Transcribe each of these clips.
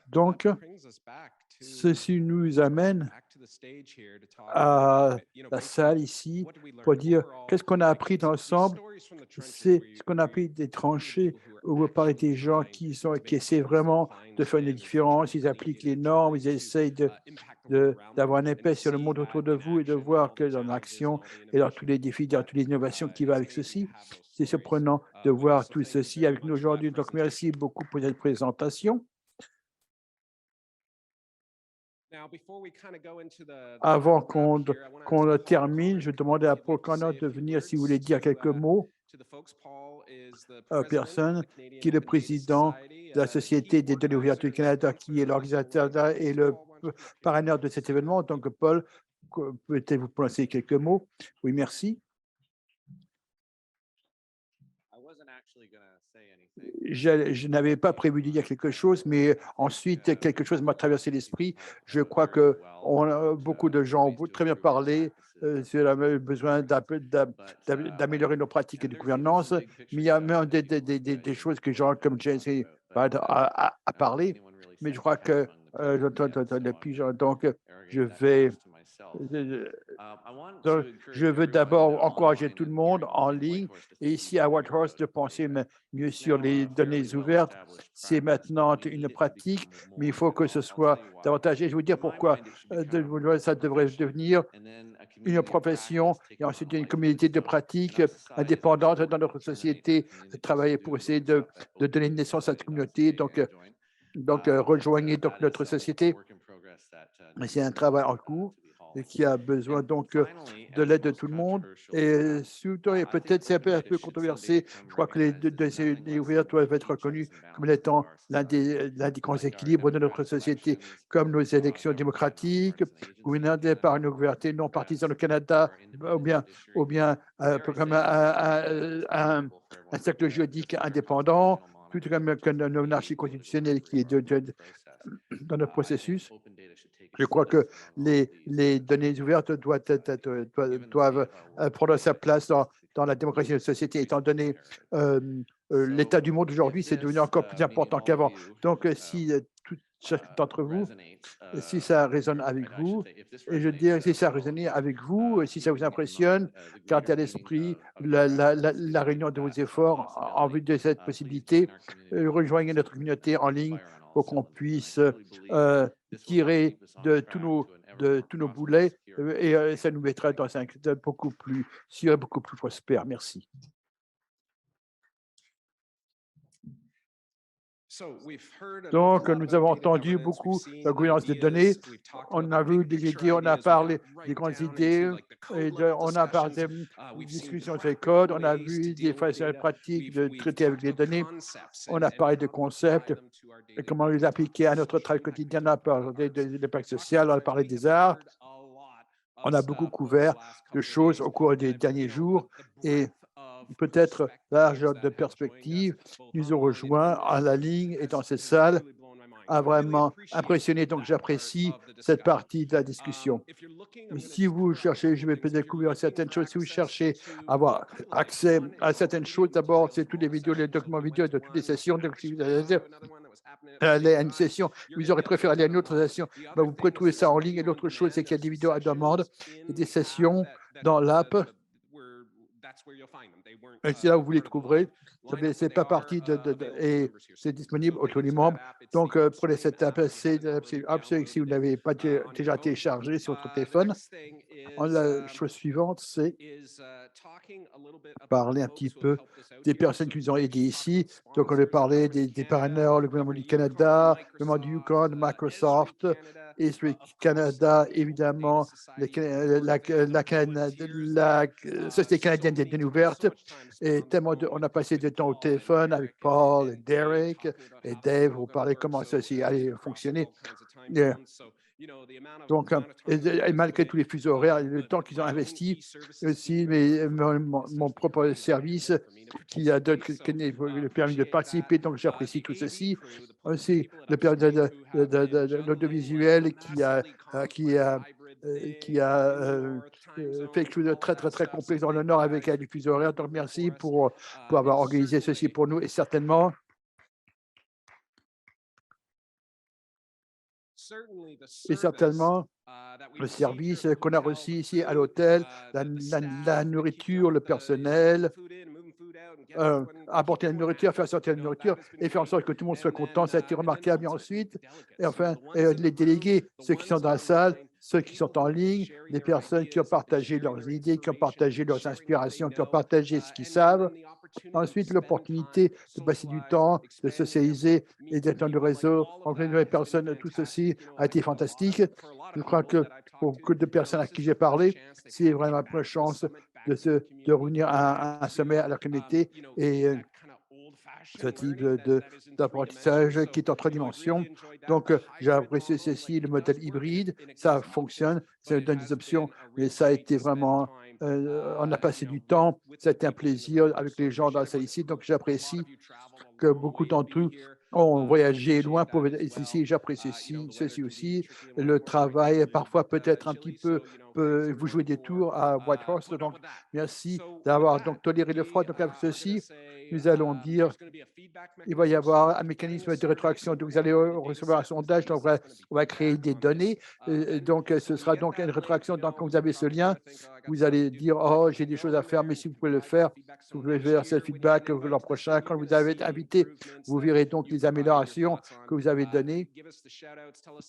Donc, ceci nous amène à la salle ici pour dire qu'est-ce qu'on a appris ensemble. C'est ce qu'on a appris des tranchées où vous parlez des gens qui essaient vraiment de faire une différence, ils appliquent les normes, ils essayent d'avoir un impact sur le monde autour de vous et de voir que dans l'action et dans tous les défis, dans toutes les innovations qui vont avec ceci. C'est surprenant de voir tout ceci avec nous aujourd'hui. Donc, merci beaucoup pour cette présentation. Avant qu'on le termine, je demandais à Paul Connor de venir s'il voulait dire quelques mots. Personne qui est le président de la Société des données ouvertes du Canada, qui est l'organisateur et le parraineur de cet événement. Donc, Paul, peut-être vous prononcer quelques mots. Oui, merci. Je n'avais pas prévu de dire quelque chose, mais ensuite, quelque chose m'a traversé l'esprit. Je crois que beaucoup de gens ont très bien parlé sur le besoin d'améliorer nos pratiques et de gouvernance, mais il y a même des choses que gens comme James a parlé, mais je crois que donc je vais donc, je veux d'abord encourager tout le monde en ligne et ici à Whitehorse de penser mieux sur les données ouvertes. C'est maintenant une pratique, mais il faut que ce soit davantage. Et je vais vous dire pourquoi ça devrait devenir une profession et ensuite une communauté de pratiques indépendante dans notre société, travailler pour essayer de donner naissance à cette communauté. Donc rejoignez donc notre société. C'est un travail en cours et qui a besoin donc de l'aide de tout le monde. Et surtout, et peut-être c'est un peu controversé, je crois que les données ouvertes doivent être reconnus comme étant l'un des grands équilibres de notre société, comme nos élections démocratiques, gouvernées par une gouvernement non partisan au Canada, ou bien un peu comme un cercle juridique indépendant, tout comme une monarchie constitutionnelle qui est dans notre processus. Je crois que les données ouvertes doivent prendre sa place dans la démocratie de la société, étant donné l'état du monde aujourd'hui, c'est devenu encore plus important qu'avant. Donc, si chacun d'entre vous, si ça résonne avec vous, et je dis si ça résonne avec vous, si ça vous impressionne, gardez à l'esprit la réunion de vos efforts en vue de cette possibilité, rejoignez notre communauté en ligne pour qu'on puisse tirer de tous nos boulets et ça nous mettra dans un cadre beaucoup plus sûr, beaucoup plus prospère. Merci. Donc, nous avons entendu beaucoup la gouvernance des données. On a vu des idées, on a parlé des grandes idées, on a parlé de discussions sur les codes, on a vu des façons pratiques de traiter avec les données, on a parlé de concepts et comment les appliquer à notre travail quotidien, on a parlé de l'impact social, on a parlé des arts. On a beaucoup couvert de choses au cours des derniers jours et peut-être largeur de perspective nous ont rejoints à la ligne et dans cette salle a vraiment impressionné. Donc, j'apprécie cette partie de la discussion. Si vous cherchez, je vais peut-être couvrir certaines choses. Si vous cherchez à avoir accès à certaines choses, d'abord, c'est toutes les vidéos, les documents vidéo de toutes les sessions. Donc, si vous aller à une session, vous aurez préféré aller à une autre session, ben, vous pouvez trouver ça en ligne. Et l'autre chose, c'est qu'il y a des vidéos à demande et des sessions dans l'app. Et c'est là où vous les trouverez. Ce n'est pas parti et c'est disponible aux tous les membres. Donc, prenez cette app, si vous n'avez pas déjà téléchargé sur votre téléphone. La chose suivante, c'est parler un petit peu des personnes qui nous ont aidés ici. Donc, on a parlé des parraineurs, le gouvernement du Canada, le gouvernement du Yukon, Microsoft, Eastwick Canada, évidemment, la Société canadienne des données ouvertes. Et tellement on a passé du temps au téléphone avec Paul et Derek et Dave pour parler comment ceci allait fonctionner. Donc, et malgré tous les fuseaux horaires, le temps qu'ils ont investi, aussi mon propre service qui a le permis de participer, donc j'apprécie tout ceci. Aussi, le permis de l'audiovisuel qui a fait quelque chose de très, très, très complexe dans le Nord avec du fuseau horaire. Donc, merci pour avoir organisé ceci pour nous et certainement Et certainement, le service qu'on a reçu ici à l'hôtel, la nourriture, le personnel, apporter la nourriture, faire sortir la nourriture et faire en sorte que tout le monde soit content, ça a été remarquable. Et ensuite, et enfin, les délégués, ceux qui sont dans la salle, ceux qui sont en ligne, les personnes qui ont partagé leurs idées, qui ont partagé leurs inspirations, qui ont partagé ce qu'ils savent. Ensuite, l'opportunité de passer du temps, de socialiser et d'être dans le réseau, rencontrer de nouvelles personnes, tout ceci a été fantastique. Je crois que pour beaucoup de personnes à qui j'ai parlé, c'est vraiment une chance de revenir à un sommet à la communauté et ce type d'apprentissage qui est en trois dimensions. Donc, j'ai apprécié ceci, le modèle hybride, ça fonctionne, ça nous donne des options, mais ça a été vraiment, on a passé du temps, ça a été un plaisir avec les gens dans la salle ici, donc j'apprécie que beaucoup d'entre eux ont voyagé loin pour venir ici. J'apprécie ceci aussi. Le travail, parfois peut-être un petit peu, vous jouez des tours à Whitehorse. Donc, merci d'avoir donc toléré le froid. Donc, avec ceci, nous allons dire il va y avoir un mécanisme de rétroaction. Donc, vous allez recevoir un sondage. Donc, on va créer des données. Donc, ce sera donc une rétroaction. Donc, quand vous avez ce lien, vous allez dire, oh, j'ai des choses à faire, mais si vous pouvez le faire, vous pouvez faire ce feedback l'an prochain. Quand vous avez été invité, vous verrez donc les améliorations que vous avez données.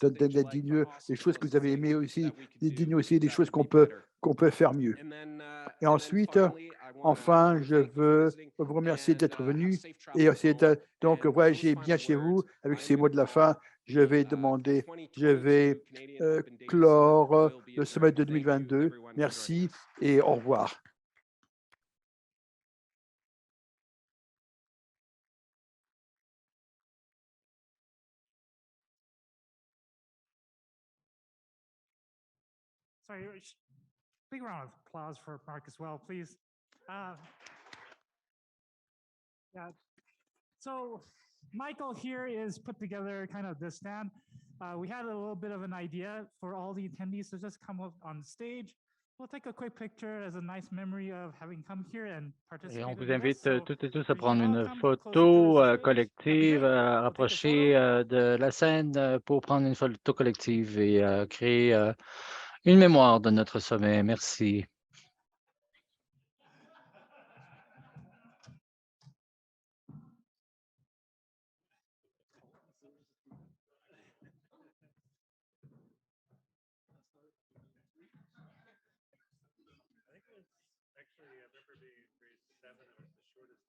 Dites-nous les choses que vous avez aimées aussi. Dites-nous aussi des choses qu'on peut faire mieux. Et ensuite, enfin, je veux vous remercier d'être venu et donc voyagez bien chez vous. Avec ces mots de la fin, je vais clore le sommet de 2022. Merci et au revoir. Sorry, big round of applause for Mark as well, please. Yeah. So Michael here is put together kind of this stand. We had a little bit of an idea for all the attendees to just come up on stage. We'll take a quick picture as a nice memory of having come here and Et on participated vous with us. invite So toutes et tous à if you prendre all une come closer to the photo stage, collective, that'd be great. We'll take a rapprochée photo. de la scène pour prendre une photo collective et créer une mémoire de notre sommet. Merci. I think it was actually, I remember being grade 7, it was the shortest